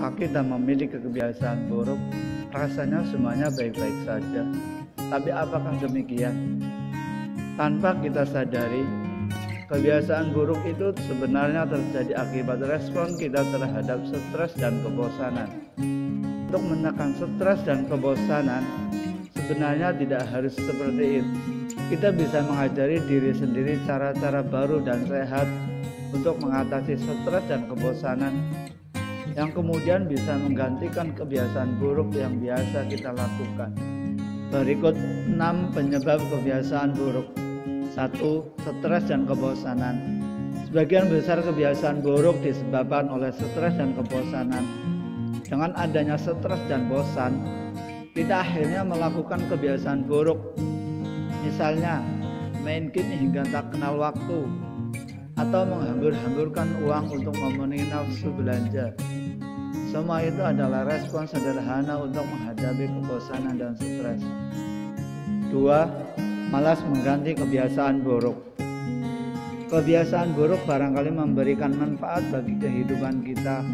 Apakah kita memiliki kebiasaan buruk? Rasanya semuanya baik-baik saja. Tapi apakah demikian? Tanpa kita sadari, kebiasaan buruk itu sebenarnya terjadi akibat respon kita terhadap stres dan kebosanan. Untuk menekan stres dan kebosanan, sebenarnya tidak harus seperti itu. Kita bisa mengajari diri sendiri cara-cara baru dan sehat untuk mengatasi stres dan kebosanan, yang kemudian bisa menggantikan kebiasaan buruk yang biasa kita lakukan. Berikut 6 penyebab kebiasaan buruk. 1. Stres dan kebosanan. Sebagian besar kebiasaan buruk disebabkan oleh stres dan kebosanan. Dengan adanya stres dan bosan, kita akhirnya melakukan kebiasaan buruk. Misalnya, main game hingga tak kenal waktu, atau menghambur-hamburkan uang untuk memenuhi nafsu belanja. Semua itu adalah respon sederhana untuk menghadapi kebosanan dan stres. 2. Malas mengganti kebiasaan buruk. Kebiasaan buruk barangkali memberikan manfaat bagi kehidupan kita.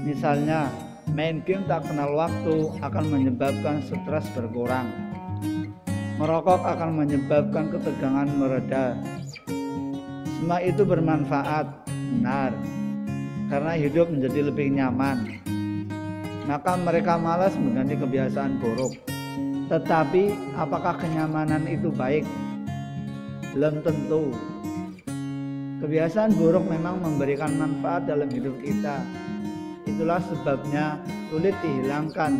Misalnya, main game tak kenal waktu akan menyebabkan stres berkurang. Merokok akan menyebabkan ketegangan mereda. Semua itu bermanfaat, benar, karena hidup menjadi lebih nyaman. Maka mereka malas mengganti kebiasaan buruk. Tetapi apakah kenyamanan itu baik? Belum tentu. Kebiasaan buruk memang memberikan manfaat dalam hidup kita. Itulah sebabnya sulit dihilangkan.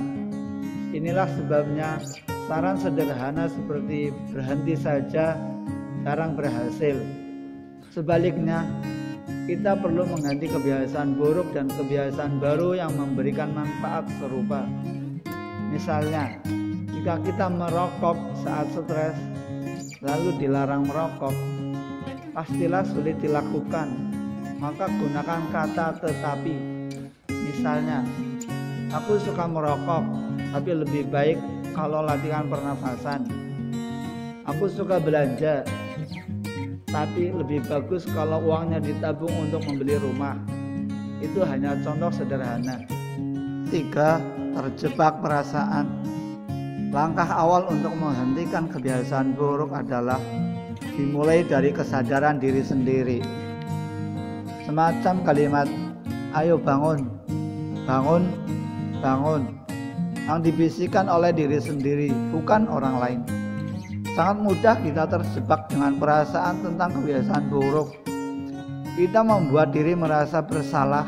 Inilah sebabnya saran sederhana seperti berhenti saja jarang berhasil. Sebaliknya, kita perlu mengganti kebiasaan buruk dan kebiasaan baru yang memberikan manfaat serupa. Misalnya, jika kita merokok saat stres, lalu dilarang merokok, pastilah sulit dilakukan. Maka gunakan kata tetapi. Misalnya, aku suka merokok, tapi lebih baik kalau latihan pernafasan. Aku suka belanja, tapi lebih bagus kalau uangnya ditabung untuk membeli rumah. Itu hanya contoh sederhana. 3. Terjebak perasaan. Langkah awal untuk menghentikan kebiasaan buruk adalah dimulai dari kesadaran diri sendiri. Semacam kalimat, ayo bangun, bangun, bangun, yang dibisikkan oleh diri sendiri, bukan orang lain. Sangat mudah kita terjebak dengan perasaan tentang kebiasaan buruk. Kita membuat diri merasa bersalah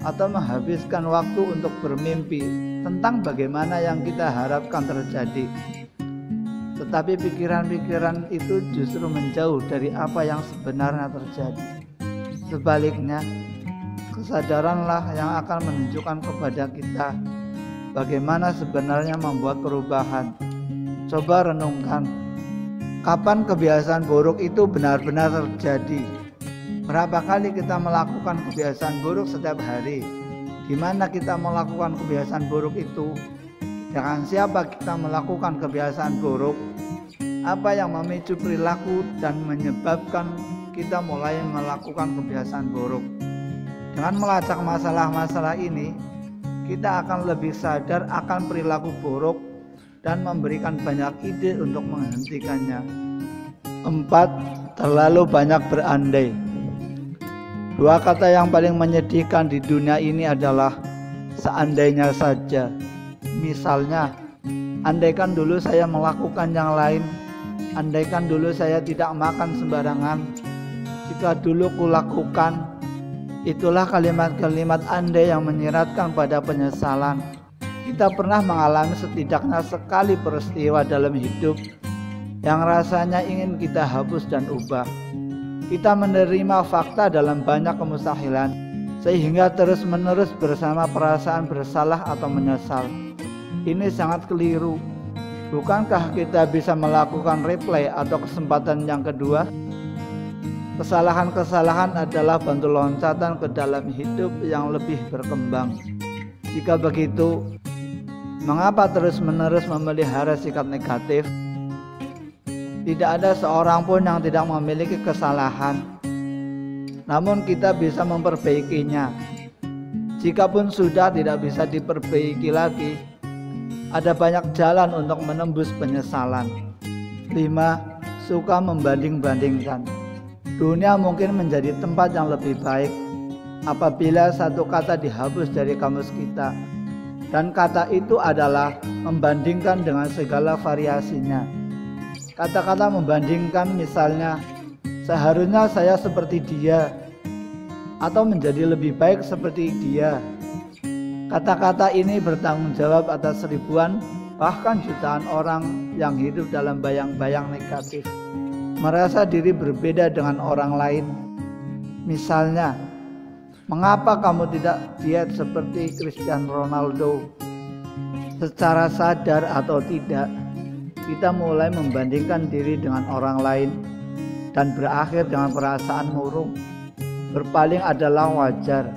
atau menghabiskan waktu untuk bermimpi tentang bagaimana yang kita harapkan terjadi. Tetapi pikiran-pikiran itu justru menjauh dari apa yang sebenarnya terjadi. Sebaliknya, kesadaranlah yang akan menunjukkan kepada kita bagaimana sebenarnya membuat perubahan. Coba renungkan, kapan kebiasaan buruk itu benar-benar terjadi? Berapa kali kita melakukan kebiasaan buruk setiap hari? Di mana kita melakukan kebiasaan buruk itu? Dengan siapa kita melakukan kebiasaan buruk? Apa yang memicu perilaku dan menyebabkan kita mulai melakukan kebiasaan buruk? Dengan melacak masalah-masalah ini, kita akan lebih sadar akan perilaku buruk dan memberikan banyak ide untuk menghentikannya. 4. Terlalu banyak berandai. 2 kata yang paling menyedihkan di dunia ini adalah seandainya saja. Misalnya, andaikan dulu saya melakukan yang lain, andaikan dulu saya tidak makan sembarangan, jika dulu kulakukan. Itulah kalimat-kalimat andai yang menyiratkan pada penyesalan. Kita pernah mengalami setidaknya sekali peristiwa dalam hidup yang rasanya ingin kita hapus dan ubah. Kita menerima fakta dalam banyak kemustahilan, sehingga terus-menerus bersama perasaan bersalah atau menyesal. Ini sangat keliru. Bukankah kita bisa melakukan replay atau kesempatan yang kedua? Kesalahan-kesalahan adalah batu loncatan ke dalam hidup yang lebih berkembang. Jika begitu, mengapa terus-menerus memelihara sikap negatif? Tidak ada seorang pun yang tidak memiliki kesalahan, namun kita bisa memperbaikinya. Jikapun sudah tidak bisa diperbaiki lagi, ada banyak jalan untuk menembus penyesalan. 5. Suka membanding-bandingkan. Dunia mungkin menjadi tempat yang lebih baik apabila satu kata dihapus dari kamus kita, dan kata itu adalah membandingkan dengan segala variasinya. Kata-kata membandingkan misalnya, seharusnya saya seperti dia, atau menjadi lebih baik seperti dia. Kata-kata ini bertanggung jawab atas ribuan bahkan jutaan orang yang hidup dalam bayang-bayang negatif, merasa diri berbeda dengan orang lain. Misalnya, mengapa kamu tidak diet seperti Cristiano Ronaldo? Secara sadar atau tidak, kita mulai membandingkan diri dengan orang lain dan berakhir dengan perasaan murung. Berpaling adalah wajar,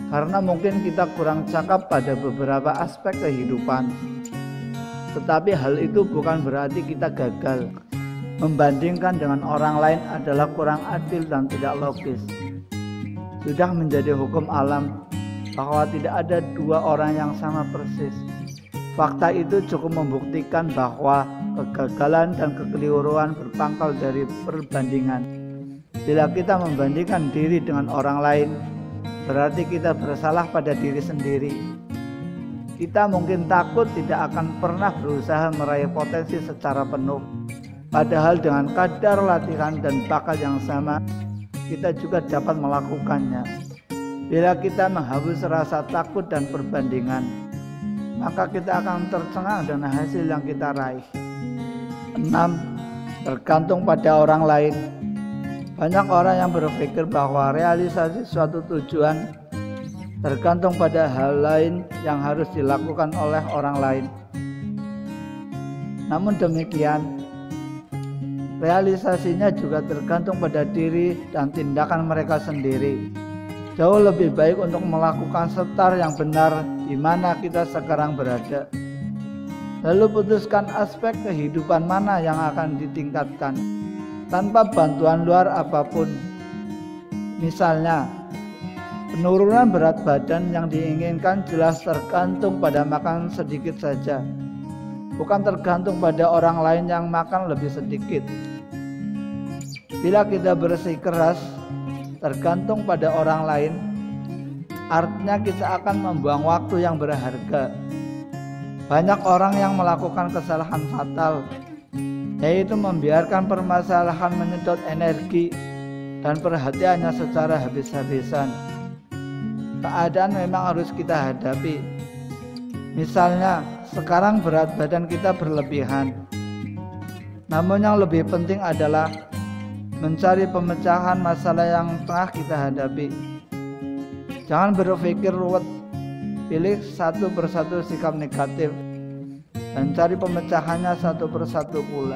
karena mungkin kita kurang cakap pada beberapa aspek kehidupan. Tetapi hal itu bukan berarti kita gagal. Membandingkan dengan orang lain adalah kurang adil dan tidak logis. Sudah menjadi hukum alam bahwa tidak ada dua orang yang sama persis. Fakta itu cukup membuktikan bahwa kegagalan dan kekeliruan berpangkal dari perbandingan. Bila kita membandingkan diri dengan orang lain, berarti kita bersalah pada diri sendiri. Kita mungkin takut tidak akan pernah berusaha meraih potensi secara penuh. Padahal dengan kadar latihan dan bakat yang sama, kita juga dapat melakukannya. Bila kita menghapus rasa takut dan perbandingan, maka kita akan tercengang dengan hasil yang kita raih. 6. Tergantung pada orang lain. Banyak orang yang berpikir bahwa realisasi suatu tujuan tergantung pada hal lain yang harus dilakukan oleh orang lain. Namun demikian, realisasinya juga tergantung pada diri dan tindakan mereka sendiri. Jauh lebih baik untuk melakukan setar yang benar di mana kita sekarang berada. Lalu putuskan aspek kehidupan mana yang akan ditingkatkan tanpa bantuan luar apapun. Misalnya, penurunan berat badan yang diinginkan jelas tergantung pada makan sedikit saja, bukan tergantung pada orang lain yang makan lebih sedikit. Bila kita bersikeras tergantung pada orang lain, artinya kita akan membuang waktu yang berharga. Banyak orang yang melakukan kesalahan fatal, yaitu membiarkan permasalahan menyedot energi dan perhatiannya secara habis-habisan. Keadaan memang harus kita hadapi. Misalnya, sekarang berat badan kita berlebihan. Namun yang lebih penting adalah mencari pemecahan masalah yang tengah kita hadapi. Jangan berpikir ruwet, pilih satu persatu sikap negatif dan cari pemecahannya satu persatu pula.